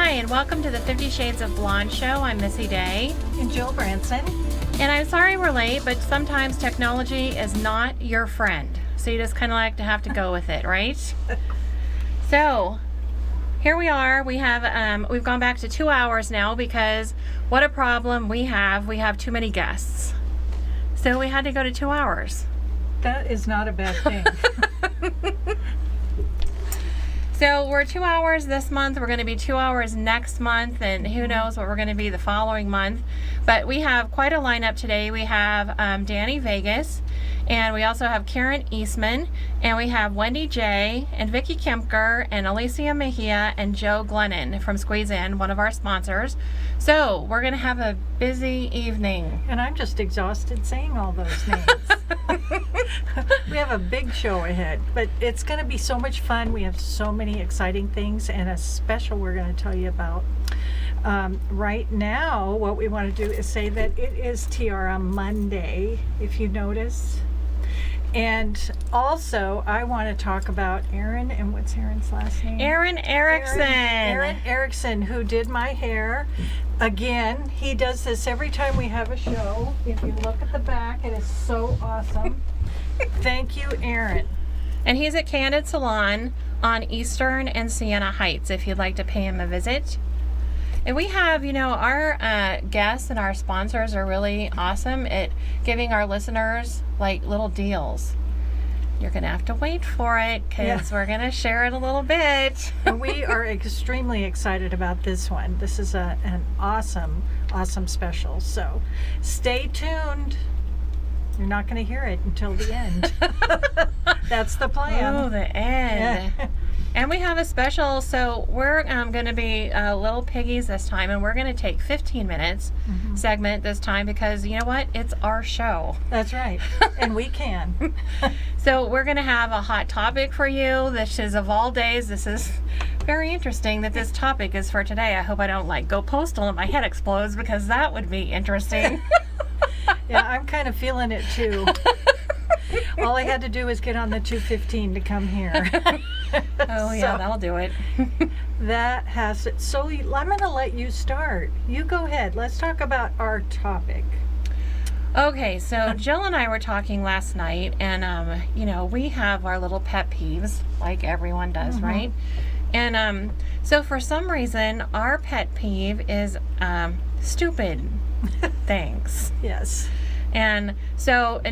Hi, and welcome to the 50 Shades of Blonde show. I'm Missy Day. And Jill Branson. And I'm sorry we're late, but sometimes technology is not your friend. So you just kind of like to have to go with it, right? So, here we are. We have we've gone back to 2 hours now because what a problem we have. We have too many guests. So we had to go to 2 hours. That is not a bad thing. So we're 2 hours this month. We're going to be 2 hours next month, and who knows what we're going to be the following month. But we have quite a lineup today. We have Danny Vegas, and we also have Karen Eastman, and we have Wendy J, and Vicki Kempker, and Alicia Mejia, and Joe Glennon from Squeeze In, one of our sponsors. So we're going to have a busy evening. And I'm just exhausted saying all those names. We have a big show ahead, but it's going to be so much fun. We have so many exciting things and a special we're going to tell you about. Right now, what we want to do is say that it is Tiara Monday, if you notice. And also, I want to talk about Aaron, and what's Aaron's last name? Aaron Erickson. Aaron Erickson, who did my hair. Again, he does this every time we have a show. If you look at the back, it is so awesome. Thank you, Aaron. And he's at Candid Salon on Eastern and Siena Heights if you'd like to pay him a visit. And we have, our guests and our sponsors are really awesome at giving our listeners like little deals. You're going to have to wait for it because we're going to share it a little bit. We are extremely excited about this one. This is an awesome, awesome special. So stay tuned. You're not going to hear it until the end. That's the plan. Oh, the end. Yeah. And we have a special, so we're going to be Little Piggies this time, and we're going to take 15 minutes segment this time because, you know what? It's our show. That's right. And we can. So we're going to have a hot topic for you. This is of all days. This is very interesting that this topic is for today. I hope I don't go postal and my head explodes because that would be interesting. Yeah, I'm kind of feeling it too. All I had to do was get on the 215 to come here. Oh yeah, that'll do it. That has it. So I'm going to let you start. You go ahead. Let's talk about our topic. Okay, so Jill and I were talking last night, and we have our little pet peeves, like everyone does, right? And so for some reason, our pet peeve is stupid things. Yes. And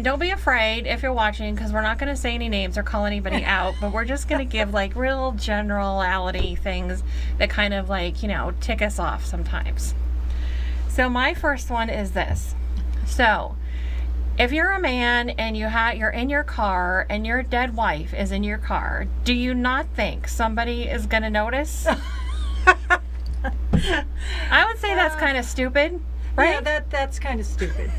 don't be afraid if you're watching, because we're not going to say any names or call anybody out, but we're just going to give real generality things that kind of tick us off sometimes. So my first one is this. So if you're a man and you're in your car and your dead wife is in your car, do you not think somebody is going to notice? I would say that's kind of stupid. Right? Yeah, that's kind of stupid.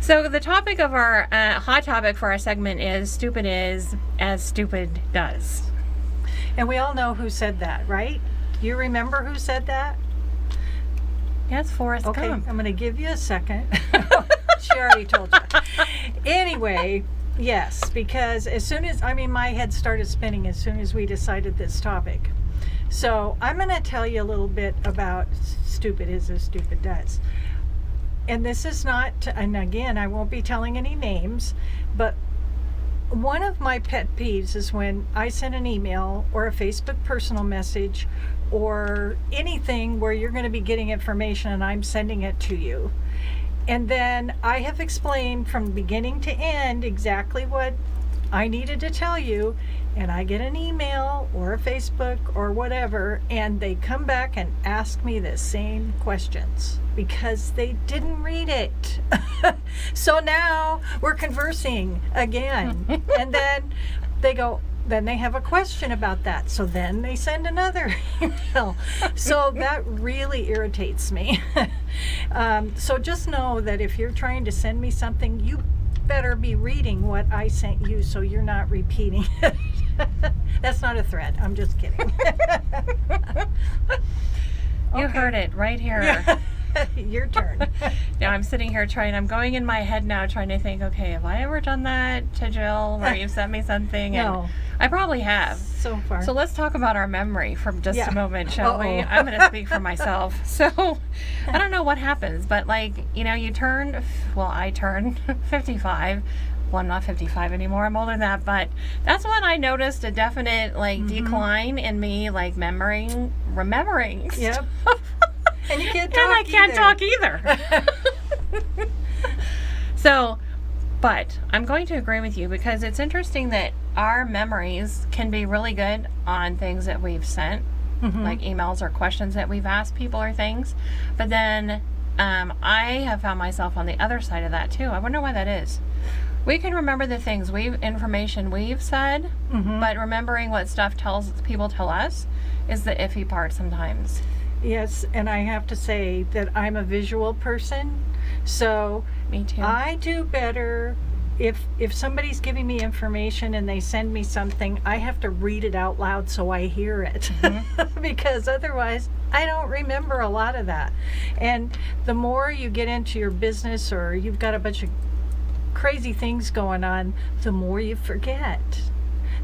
So the topic of our hot topic for our segment is stupid is as stupid does. And we all know who said that, right? Do you remember who said that? Yeah, it's Forrest Gump. Okay, I'm going to give you a second. She already told you. Anyway, yes, because as soon as, my head started spinning as soon as we decided this topic. So I'm going to tell you a little bit about stupid is as stupid does. And this is not, and again, I won't be telling any names, but one of my pet peeves is when I send an email or a Facebook personal message or anything where you're going to be getting information and I'm sending it to you. And then I have explained from beginning to end exactly what I needed to tell you, and I get an email or a Facebook or whatever, and they come back and ask me the same questions because they didn't read it. So now we're conversing again. And then they go, then they have a question about that. So then they send another email. So that really irritates me. So just know that if you're trying to send me something, you better be reading what I sent you so you're not repeating it. That's not a threat. I'm just kidding. You heard it right here. Your turn. Now I'm sitting here I'm going in my head now trying to think, okay, have I ever done that to Jill where you've sent me something? No. And I probably have. So far. So let's talk about our memory for just Yeah. a moment, shall we? Uh-oh. I'm going to speak for myself. So I don't know what happens, but like, you turn, well, I turned 55. Well, I'm not 55 anymore. I'm older than that, but that's when I noticed a definite like decline in me like remembering. Yep. And you can't talk And I can't either. talk either. So, but I'm going to agree with you because it's interesting that our memories can be really good on things that we've sent, like emails or questions that we've asked people or things. But then I have found myself on the other side of that too. I wonder why that is. We can remember the things information we've said, but remembering what stuff people tell us is the iffy part sometimes. Yes, and I have to say that I'm a visual person, so Me too. I do better if somebody's giving me information and they send me something, I have to read it out loud so I hear it. Because otherwise I don't remember a lot of that. And the more you get into your business or you've got a bunch of crazy things going on, the more you forget.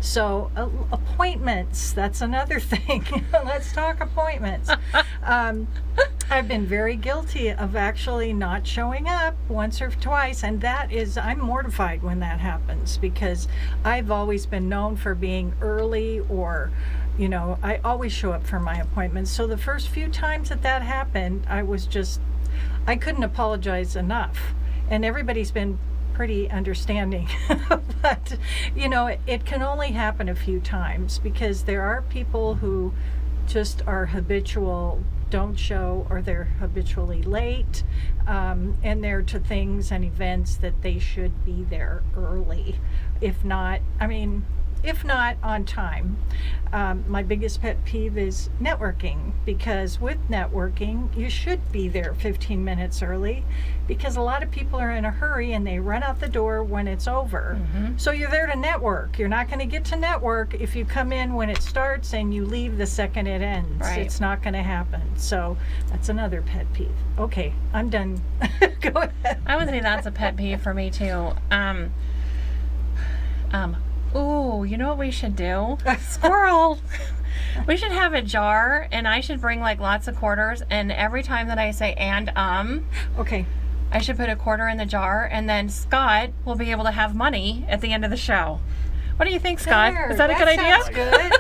So appointments, that's another thing. Let's talk appointments. I've been very guilty of actually not showing up once or twice, and I'm mortified when that happens because I've always been known for being early or, I always show up for my appointments. So the first few times that happened, I couldn't apologize enough. And everybody's been pretty understanding. But, it can only happen a few times because there are people who just are habitual, don't show, or they're habitually late, and they're to things and events that they should be there early. If not on time. My biggest pet peeve is networking, because with networking, you should be there 15 minutes early because a lot of people are in a hurry and they run out the door when it's over. So you're there to network. You're not going to get to network if you come in when it starts and you leave the second it ends. Right. It's not going to happen. So that's another pet peeve. Okay, I'm done. Go ahead. I would say that's a pet peeve for me too. Ooh, you know what we should do? Squirrel! We should have a jar, and I should bring like lots of quarters, and every time that I say Okay. I should put a quarter in the jar, and then Scott will be able to have money at the end of the show. What do you think, Scott? There, Is that a good idea? sounds good.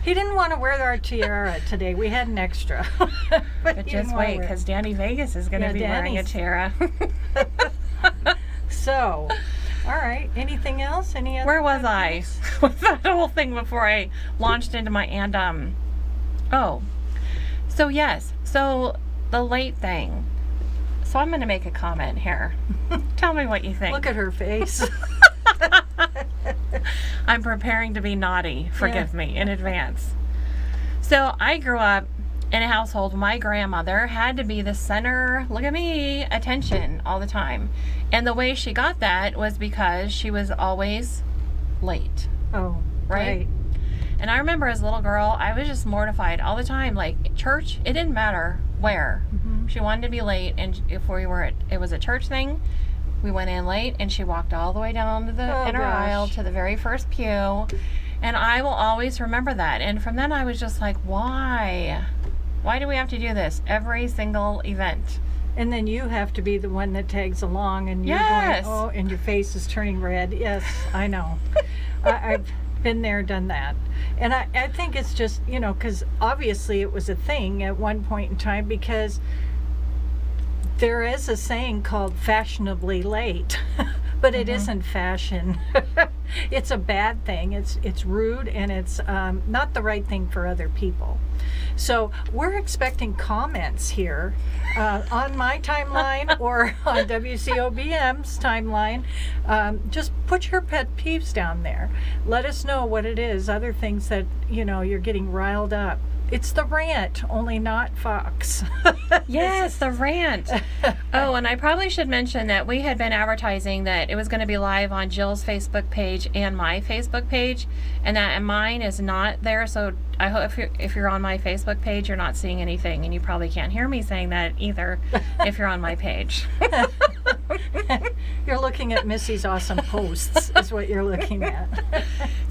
He didn't want to wear our tiara today. We had an extra. But he just didn't wanna wait, wear it. because Danny Vegas is going to Yeah, be wearing a Danny's- tiara. So, all right. Anything else? Any other? Where was I with that whole thing before I launched into my so yes, so the late thing. So I'm going to make a comment here. Tell me what you think. Look at her face. I'm preparing to be naughty. Forgive me in advance. So I grew up in a household, my grandmother had to be the center, look at me, attention all the time. And the way she got that was because she was always late. Oh, Right? And I remember as a little girl, I was just mortified all the time. Like church, it didn't matter where. She wanted to be late, and if we were it was a church thing, we went in late, and she walked all the way down to the inner aisle to the very first pew. And I will always remember that. And from then I was just like, why? Why do we have to do this every single event? And then you have to be the one that tags along, and you're Yes. going, oh, and your face is turning red. Yes, I know. I've been there, done that. And I think it's just, because obviously it was a thing at one point in time, because there is a saying called fashionably late, but it isn't fashion. It's a bad thing. It's rude, and it's not the right thing for other people. So we're expecting comments here on my timeline or on WCOBM's timeline. Just put your pet peeves down there. Let us know what it is, other things that, you're getting riled up It's the rant, only not Fox. Yes, the rant. Oh, and I probably should mention that we had been advertising that it was going to be live on Jill's Facebook page and my Facebook page, and that mine is not there. So I hope if you're on my Facebook page, you're not seeing anything, and you probably can't hear me saying that either if you're on my page. You're looking at Missy's awesome posts, is what you're looking at.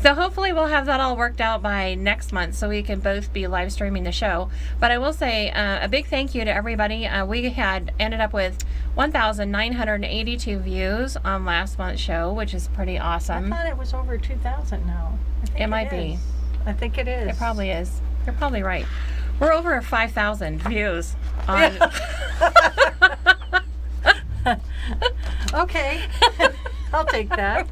So hopefully we'll have that all worked out by next month so we can both be live streaming the show. But I will say a big thank you to everybody. We had ended up with 1,982 views on last month's show, which is pretty I awesome. thought it was over 2,000 now. I think It might be. is. I think it is. It probably is. You're probably right. We're over 5,000 views on. Okay, I'll take that.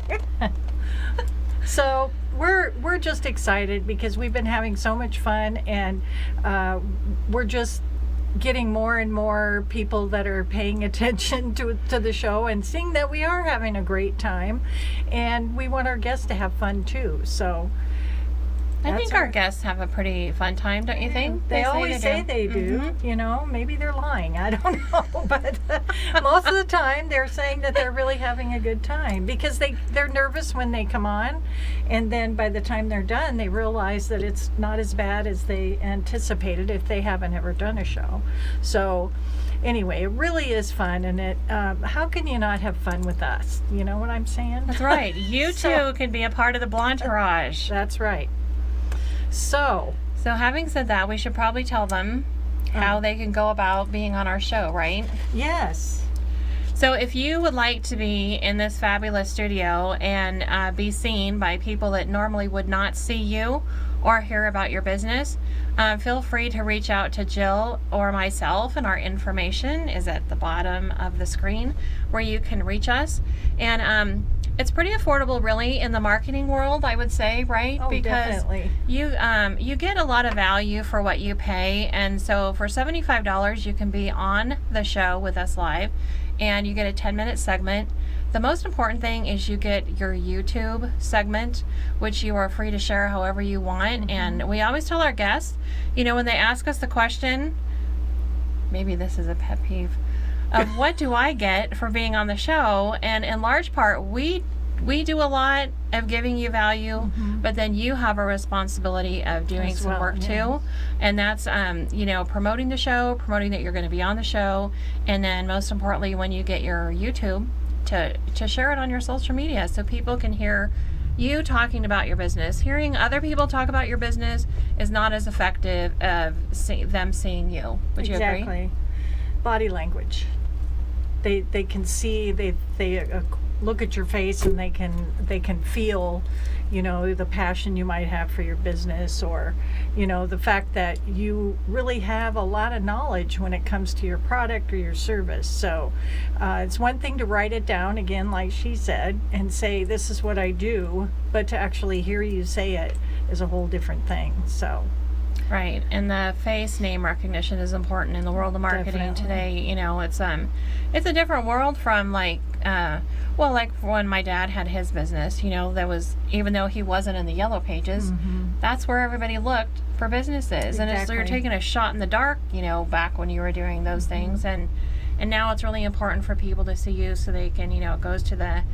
So we're just excited because we've been having so much fun, and we're just getting more and more people that are paying attention to the show and seeing that we are having a great time, and we want our guests to have fun too. So I that's think our guests have a pretty fun time, don't you think? they always say they do. Mhm. You know, maybe they're lying. I don't know, but most of the time they're saying that they're really having a good time because they're nervous when they come on, and then by the time they're done, they realize that it's not as bad as they anticipated if they haven't ever done a show. So anyway, it really is fun, and it how can you not have fun with us? You know what I'm saying? That's right. You So- too can be a part of the Blantourage. That's right. So So having said that, we should probably tell them how they can go about being on our show, right? yes. So if you would like to be in this fabulous studio and be seen by people that normally would not see you or hear about your business, feel free to reach out to Jill or myself, and our information is at the bottom of the screen where you can reach us. And it's pretty affordable, really, in the marketing world, I would say, right? Oh, definitely. You get a lot of value for what you pay, and so for $75 you can be on the show with us live, and you get a 10-minute segment. The most important thing is you get your YouTube segment, which you are free to share however you want. And we always tell our guests, you know, when they ask us the question, maybe this is a pet peeve, of what do I get for being on the show? And in large part, we do a lot of giving you value, but then you have a responsibility of doing As some well, work yeah. too. And that's, you know, promoting the show, promoting that you're going to be on the show. And then most importantly, when you get your YouTube, to share it on your social media so people can hear you talking about your business. Hearing other people talk about your business is not as effective of them seeing you. Would you agree? Exactly. Body language. They can see, they look at your face, and they can feel, you know, the passion you might have for your business, or, you know, the fact that you really have a lot of knowledge when it comes to your product or your service. So it's one thing to write it down, again, like she said, and say, this is what I do, but to actually hear you say it is a whole different thing. So Right, and the face name recognition is important in the world of marketing Definitely. today. You know, it's a different world from like like when my dad had his business. You know, there was, even though he wasn't in the yellow pages, that's where everybody looked for businesses, and it's, you're Exactly. taking a shot in the dark. You know, back when you were doing those things, and now it's really important for people to see you so they can, you know, it goes to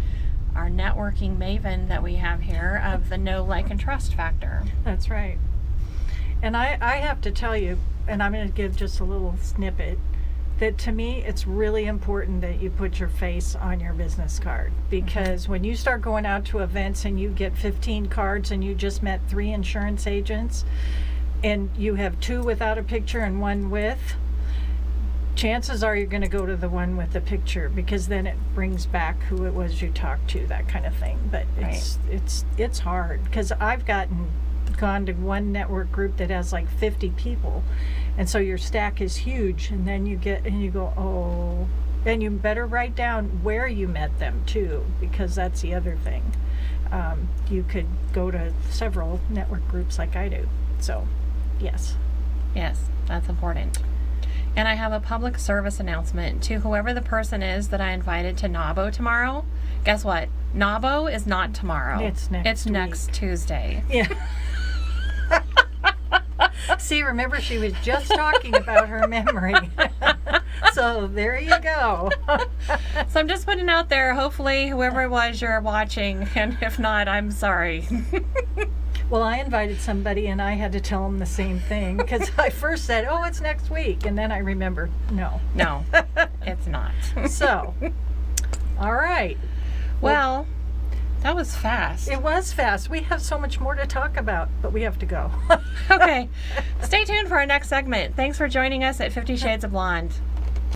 our networking maven that we have here of the know, like, and trust factor. that's right. And I have to tell you, and I'm going to give just a little snippet, that to me it's really important that you put your face on your business card, because when you start going out to events and you get 15 cards and you just met 3 insurance agents and you have 2 without a picture and 1 with, chances are you're going to go to the one with the picture, because then it brings back who it was you talked to, that kind of thing. But it's hard, because I've gone to one network group that has like 50 people, and so your stack is huge, and then you go, oh, and you better write down where you met them too, because that's the other thing. You could go to several network groups like I do. So yes, That's important. And I have a public service announcement to whoever the person is that I invited to NABO tomorrow. Guess what? NABO is not tomorrow. It's next next Tuesday. yeah. See, remember, she was just talking about her memory. So there you go. So I'm just putting out there, hopefully whoever it was you're watching, and if not, I'm sorry. Well, I invited somebody and I had to tell them the same thing because I first said, oh, it's next week. And then I remembered, no. No, it's not. So, all right. Well, that was fast. It was fast. We have so much more to talk about, but we have to go. Okay. Stay tuned for our next segment. Thanks for joining us at 50 Shades of Blonde.